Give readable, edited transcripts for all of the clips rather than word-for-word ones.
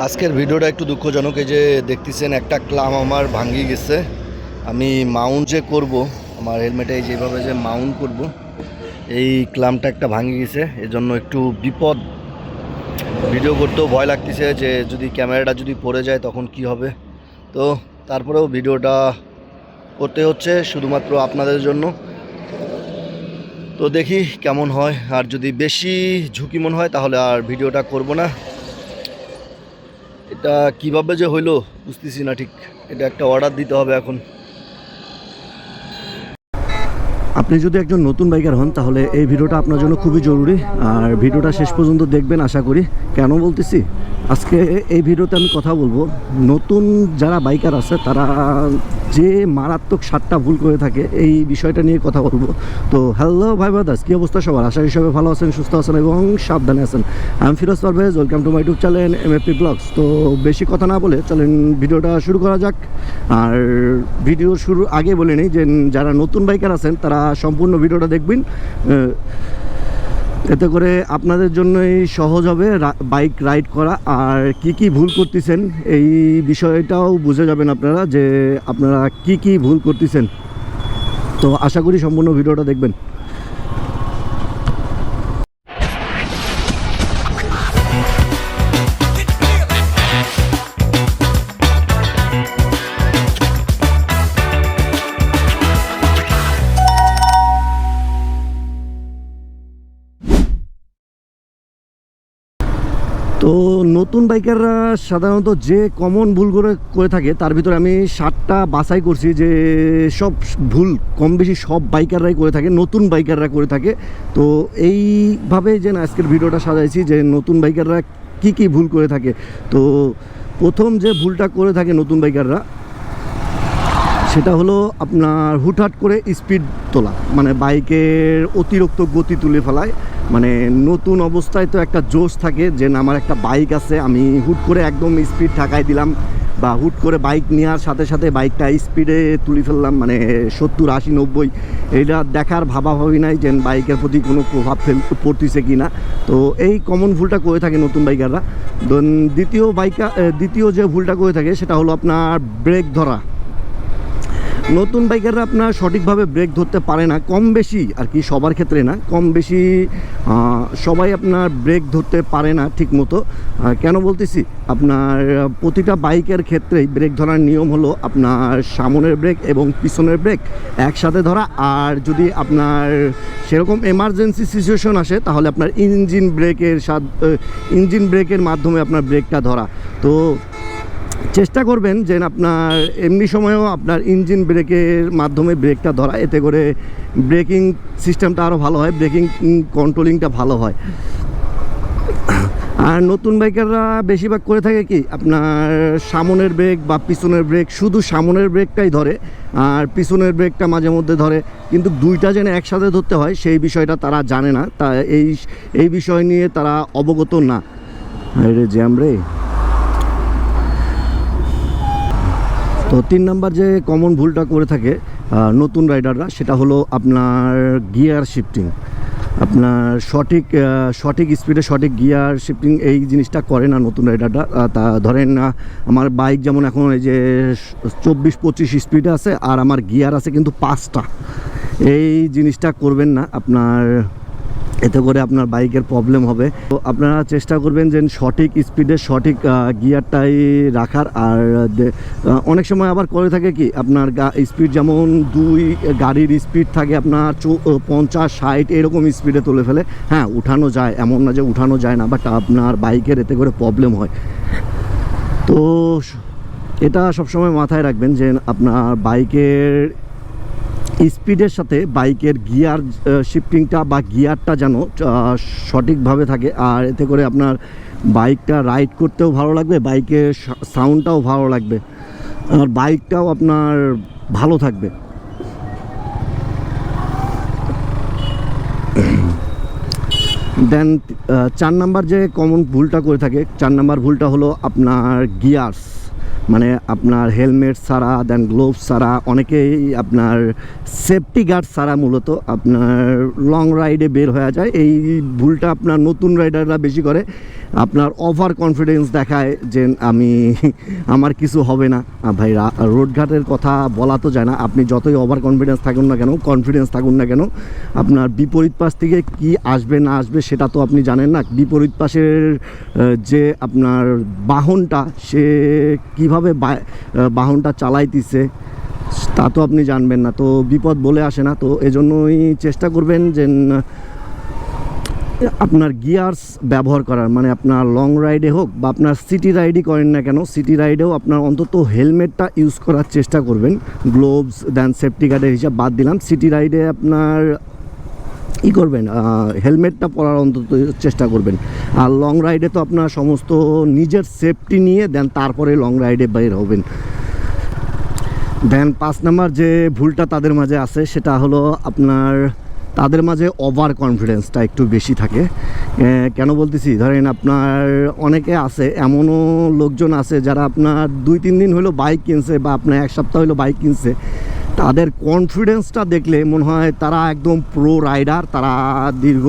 আজকের ভিডিওটা একটু দুঃখজনক। এই যে দেখতেছেন একটা ক্লাম আমার ভাঙ্গি গেছে। আমি মাউন্ট যে করব আমার হেলমেটে এই যেভাবে যে মাউন্ট করব, এই ক্লামটা একটা ভাঙ্গি গেছে। এজন্য একটু বিপদ, ভিডিও করতেও ভয় লাগতেছে যে যদি ক্যামেরাটা যদি পড়ে যায় তখন কি হবে। তো তারপরেও ভিডিওটা করতে হচ্ছে শুধুমাত্র আপনাদের জন্য। তো দেখি কেমন হয়, আর যদি বেশি ঝুঁকি মনে হয় তাহলে আর ভিডিওটা করব না। এটা কিভাবে যে হইলো বুঝতেছি না ঠিক। এটা একটা অর্ডার দিতে হবে এখন। আপনি যদি একজন নতুন বাইকার হন তাহলে এই ভিডিওটা আপনার জন্য খুবই জরুরি, আর ভিডিওটা শেষ পর্যন্ত দেখবেন আশা করি। কেন বলতেছি, আজকে এই ভিডিওতে আমি কথা বলবো নতুন যারা বাইকার আছে তারা যে মারাত্মক 7টা ভুল করে থাকে এই বিষয়টা নিয়ে কথা বলবো। তো হ্যালো ভাই বাদাস, কী অবস্থা সবার? আশা করি সবাই ভালো আছেন, সুস্থ আছেন এবং সাবধানে আছেন। আমি Firoz Parvez, welcome to my YouTube channel MFP blogs. তো বেশি কথা না বলে চলেন ভিডিওটা শুরু করা যাক। আর ভিডিও শুরু আগে বলে নিই যে যারা নতুন বাইকার আছেন তারা সম্পূর্ণ ভিডিওটা দেখবেন, এতে করে আপনাদের জন্যই সহজ হবে বাইক রাইড করা। আর কি কি ভুল করতেছেন এই বিষয়টাও বুঝে যাবেন আপনারা, যে আপনারা কি কি ভুল করতেছেন। তো আশা করি সম্পূর্ণ ভিডিওটা দেখবেন। তো নতুন বাইকাররা সাধারণত যে কমন ভুল করে থাকে তার ভিতরে আমি 7টা বাছাই করছি, যে সব ভুল কম বেশি সব বাইকাররাই করে থাকে, নতুন বাইকাররা করে থাকে। তো এইভাবে যে আজকের ভিডিওটা সাজাইছি যে নতুন বাইকাররা কি কি ভুল করে থাকে। তো প্রথম যে ভুলটা করে থাকে নতুন বাইকাররা, সেটা হলো আপনার হুটহাট করে স্পিড তোলা, মানে বাইকের অতিরিক্ত গতি তুলে ফেলায়। মানে নতুন অবস্থায় তো একটা জোশ থাকে যে আমার একটা বাইক আছে, আমি হুট করে একদম স্পিড ঢাকাই দিলাম, বা হুট করে বাইক নেওয়ার সাথে সাথে বাইকটা স্পিডে তুলে ফেললাম, মানে 70, 80, 90। এটা দেখার ভাবাভাবি নাই যে বাইকের প্রতি কোনো প্রভাব পড়তেছে কি না। তো এই কমন ভুলটা করে থাকে নতুন বাইকাররা। দ্বিতীয় যে ভুলটা করে থাকে সেটা হলো আপনার ব্রেক ধরা। নতুন বাইকাররা আপনার সঠিকভাবে ব্রেক ধরতে পারে না, কম বেশি আর কি, সবার ক্ষেত্রে না, কম বেশি সবাই আপনার ব্রেক ধরতে পারে না ঠিক মতো। কেন বলতেছি, আপনার প্রতিটা বাইকের ক্ষেত্রেই ব্রেক ধরার নিয়ম হলো আপনার সামনের ব্রেক এবং পিছনের ব্রেক একসাথে ধরা। আর যদি আপনার সেরকম এমার্জেন্সি সিচুয়েশন আসে তাহলে আপনার ইঞ্জিন ব্রেকের মাধ্যমে আপনার ব্রেকটা ধরা। তো চেষ্টা করবেন যে আপনার এমনি সময়েও আপনার ইঞ্জিন ব্রেকের মাধ্যমে ব্রেকটা ধরা, এতে করে ব্রেকিং সিস্টেমটা আরও ভালো হয়, ব্রেকিং কন্ট্রোলিংটা ভালো হয়। আর নতুন বাইকাররা বেশিরভাগ করে থাকে কি, আপনার সামনের ব্রেক বা পিছনের ব্রেক, শুধু সামনের ব্রেকটাই ধরে আর পিছনের ব্রেকটা মাঝে মধ্যে ধরে, কিন্তু দুইটা যেন একসাথে ধরতে হয় সেই বিষয়টা তারা জানে না। তা এই বিষয় নিয়ে তারা অবগত না। রে জ্যাম রে। তো 3 নাম্বার যে কমন ভুলটা করে থাকে নতুন রাইডাররা, সেটা হলো আপনার গিয়ার শিফটিং। আপনার সঠিক স্পিডে সঠিক গিয়ার শিফটিং এই জিনিসটা করে না নতুন রাইডাররা। তা ধরেন আমার বাইক যেমন এখন এই যে 24-25 স্পিডে আছে, আর আমার গিয়ার আছে কিন্তু 5টা। এই জিনিসটা করবেন না আপনার, এতে করে আপনার বাইকের প্রবলেম হবে। তো আপনারা চেষ্টা করবেন যে সঠিক স্পিডে সঠিক গিয়ারটাই রাখার। আর অনেক সময় আবার করে থাকে কি, আপনার স্পিড যেমন গাড়ির স্পিড থাকে আপনার 50-60 এরকম স্পিডে তুলে ফেলে। হ্যাঁ, উঠানো যায়, এমন না যে উঠানো যায় না, বাট আপনার বাইকের এতে করে প্রবলেম হয়। তো এটা সবসময় মাথায় রাখবেন যে আপনার বাইকের স্পিডের সাথে বাইকের গিয়ার শিফটিংটা বা গিয়ারটা যেন সঠিকভাবে থাকে। আর এতে করে আপনার বাইকটা রাইড করতেও ভালো লাগবে, বাইকের সাউন্ডটাও ভালো লাগবে, আর বাইকটাও আপনার ভালো থাকবে। দেন 4 নাম্বার যে কমন ভুলটা করে থাকে, 4 নাম্বার ভুলটা হলো আপনার গিয়ার্স, মানে আপনার হেলমেট ছাড়া, দেন গ্লোভস ছাড়া, অনেকেই আপনার সেফটি গার্ড ছাড়া মূলত আপনার লং রাইডে বের হয়ে যায়। এই ভুলটা আপনার নতুন রাইডাররা বেশি করে। আপনার ওভার কনফিডেন্স দেখায় যে আমার কিছু হবে না। ভাই রোডঘাটের কথা বলা তো যায় না, আপনি যতই ওভার কনফিডেন্স থাকুন না কেন, আপনার বিপরীত পাশ থেকে কি আসবে না আসবে সেটা তো আপনি জানেন না। বিপরীত পাশের যে আপনার বাহনটা, সে কিভাবে বাহনটা চালাইতেছে তা তো আপনি জানবেন না, তো বিপদ বলে আসে না। তো এজন্যই চেষ্টা করবেন যে আপনার গিয়ার্স ব্যবহার করার, মানে আপনার লং রাইডে হোক বা আপনার সিটি রাইডই করেন না কেন, সিটি রাইডেও আপনার অন্তত হেলমেটটা ইউজ করার চেষ্টা করবেন। গ্লোভস দেন সেফটি গার্ডের হিসাব বাদ দিলাম, সিটি রাইডে আপনার করবেন হেলমেটটা পরার অন্তত চেষ্টা করবেন। আর লং রাইডে তো আপনার সমস্ত নিজের সেফটি নিয়ে দেন তারপরে লং রাইডে বের হবেন। দেন 5 নাম্বার যে ভুলটা তাদের মাঝে আছে সেটা হলো আপনার তাদের মাঝে ওভার কনফিডেন্সটা একটু বেশি থাকে। কেন বলতেছি, ধরেন আপনার অনেকে আছে, এমনও লোকজন আছে যারা আপনার 2-3 দিন হলো বাইক কিনছে বা আপনার 1 সপ্তাহ হলো বাইক কিনছে, তাদের কনফিডেন্সটা দেখলে মনে হয় তারা একদম প্রো রাইডার, তারা দীর্ঘ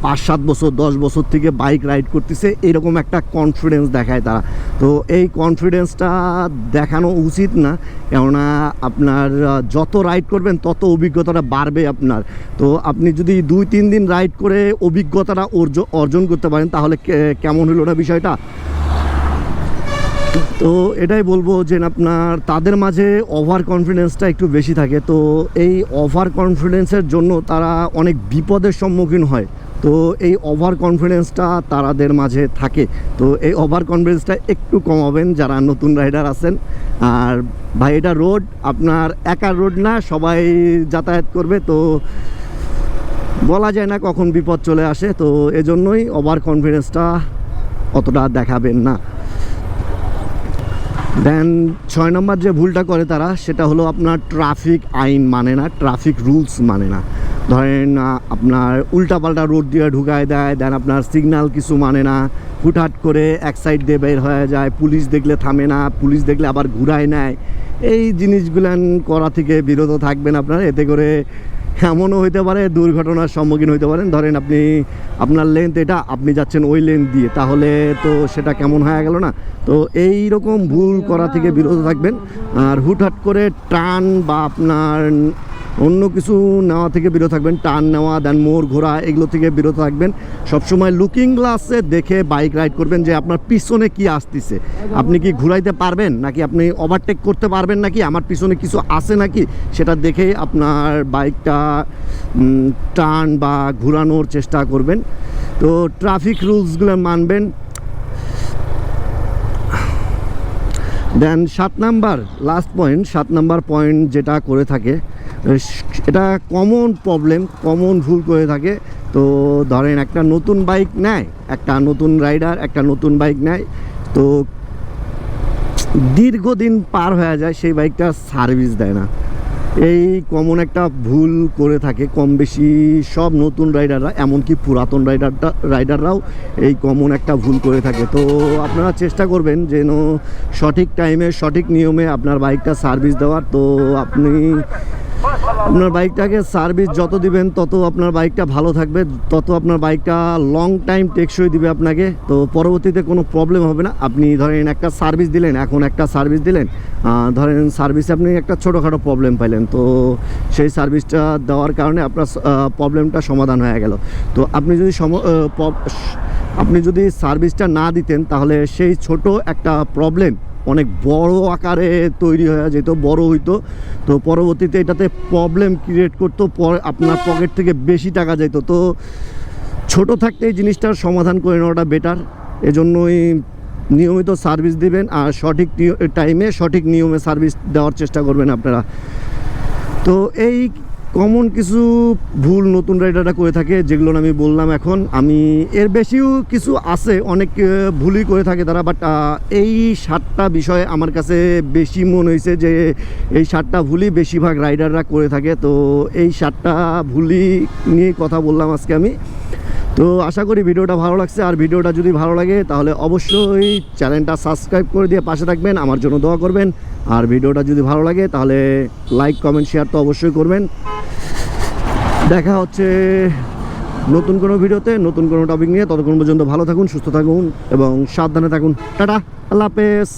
5-7 বছর 10 বছর থেকে বাইক রাইড করতেছে, এরকম একটা কনফিডেন্স দেখায় তারা। তো এই কনফিডেন্সটা দেখানো উচিত না, কেননা আপনার যত রাইড করবেন তত অভিজ্ঞতাটা বাড়বে আপনার। তো আপনি যদি 2-3 দিন রাইড করে অভিজ্ঞতাটা অর্জন করতে পারেন তাহলে কেমন হলো না বিষয়টা। তো এটাই বলবো যে আপনার তাদের মাঝে ওভার কনফিডেন্সটা একটু বেশি থাকে। তো এই ওভার কনফিডেন্সের জন্য তারা অনেক বিপদের সম্মুখীন হয়। তো এই ওভার কনফিডেন্সটা তাদের মাঝে থাকে। তো এই ওভার কনফিডেন্সটা একটু কমাবেন যারা নতুন রাইডার আছেন। আর ভাই এটা রোড, আপনার একার রোড না, সবাই যাতায়াত করবে, তো বলা যায় না কখন বিপদ চলে আসে। তো এজন্যই ওভার কনফিডেন্সটা অতটা দেখাবেন না। দেন 6 নম্বর যে ভুলটা করে তারা সেটা হলো আপনার ট্রাফিক আইন মানে না, ট্রাফিক রুলস মানে না। ধরেন আপনার উল্টাপাল্টা রোড দিয়ে ঢুকায় দেয়, দেন আপনার সিগন্যাল কিছু মানে না, হুটহাট করে এক সাইড দিয়ে বের হয়ে যায়, পুলিশ দেখলে থামে না, পুলিশ দেখলে আবার ঘুরায় নেয়। এই জিনিসগুলান করা থেকে বিরত থাকবেন আপনারা, এতে করে এমনও হইতে পারে দুর্ঘটনার সম্মুখীন হইতে পারেন। ধরেন আপনি আপনার লেন্থ এটা, আপনি যাচ্ছেন ওই লেন্থ দিয়ে, তাহলে তো সেটা কেমন হয়ে গেল না। তো এই রকম ভুল করা থেকে বিরত থাকবেন। আর হুটহাট করে টার্ন বা আপনার অন্য কিছু নেওয়া থেকে বিরত থাকবেন, টার্ন নেওয়া দেন মোড় ঘোরা এগুলো থেকে বিরত থাকবেন। সবসময় লুকিং গ্লাসে দেখে বাইক রাইড করবেন যে আপনার পিছনে কি আসতেছে, আপনি কি ঘুরাইতে পারবেন নাকি, আপনি ওভারটেক করতে পারবেন নাকি, আমার পিছনে কিছু আছে নাকি, সেটা দেখেই আপনার বাইকটা টার্ন বা ঘোরানোর চেষ্টা করবেন। তো ট্রাফিক রুলসগুলো মানবেন। দেন 7 number last point, 7 number point যেটা করে থাকে, এটা কমন প্রবলেম, কমন ভুল করে থাকে। তো ধরেন একটা নতুন বাইক নেয়, একটা নতুন রাইডার একটা নতুন বাইক নেয়, তো দীর্ঘদিন পার হয়ে যায়, সেই বাইকটা সার্ভিস দেয় না। এই কমন একটা ভুল করে থাকে কম বেশি সব নতুন রাইডাররা, এমনকি পুরাতন রাইডাররাও এই কমন একটা ভুল করে থাকে। তো আপনারা চেষ্টা করবেন যেন সঠিক টাইমে সঠিক নিয়মে আপনার বাইকটা সার্ভিস দেওয়ার। তো আপনি আপনার বাইকটাকে সার্ভিস যত দিবেন তত আপনার বাইকটা ভালো থাকবে, তত আপনার বাইকটা লং টাইম টেকসই দিবে আপনাকে। তো পরবর্তীতে কোনো প্রবলেম হবে না। আপনি ধরেন একটা সার্ভিস দিলেন, এখন একটা সার্ভিস দিলেন, ধরেন সার্ভিসে আপনি একটা ছোটোখাটো প্রবলেম পাইলেন, তো সেই সার্ভিসটা দেওয়ার কারণে আপনার প্রবলেমটা সমাধান হয়ে গেল। তো আপনি যদি সার্ভিসটা না দিতেন তাহলে সেই ছোট একটা প্রবলেম অনেক বড় আকারে তৈরি হয়ে যেত, বড় হইতো। তো পরবর্তীতে এটাতে প্রবলেম ক্রিয়েট করতো, আপনার পকেট থেকে বেশি টাকা যেত। তো ছোট থাকতে এই জিনিসটার সমাধান করে নেওয়াটা বেটার। এজন্যই নিয়মিত সার্ভিস দিবেন আর সঠিক টাইমে সঠিক নিয়মে সার্ভিস দেওয়ার চেষ্টা করবেন আপনারা। তো এই কমন কিছু ভুল নতুন রাইডাররা করে থাকে, যেগুলো আমি বললাম। এখন আমি এর বেশিও কিছু আছে, অনেক ভুলই করে থাকে তারা, বাট এই 7টা বিষয় আমার কাছে বেশি মনে হয়েছে যে এই 7টা ভুলই বেশিরভাগ রাইডাররা করে থাকে। তো এই 7টা ভুলই নিয়ে কথা বললাম আজকে আমি। তো আশা করি ভিডিওটা ভালো লাগছে, আর ভিডিওটা যদি ভালো লাগে তাহলে অবশ্যই চ্যানেলটা সাবস্ক্রাইব করে দিয়ে পাশে থাকবেন, আমার জন্য দোয়া করবেন। আর ভিডিওটা যদি ভালো লাগে তাহলে লাইক কমেন্ট শেয়ার তো অবশ্যই করবেন। দেখা হচ্ছে নতুন কোনো ভিডিওতে নতুন কোনো টপিক নিয়ে। ততক্ষণ পর্যন্ত ভালো থাকুন, সুস্থ থাকুন এবং সাবধানে থাকুন। টাটা, আল্লাহ হাফেজ।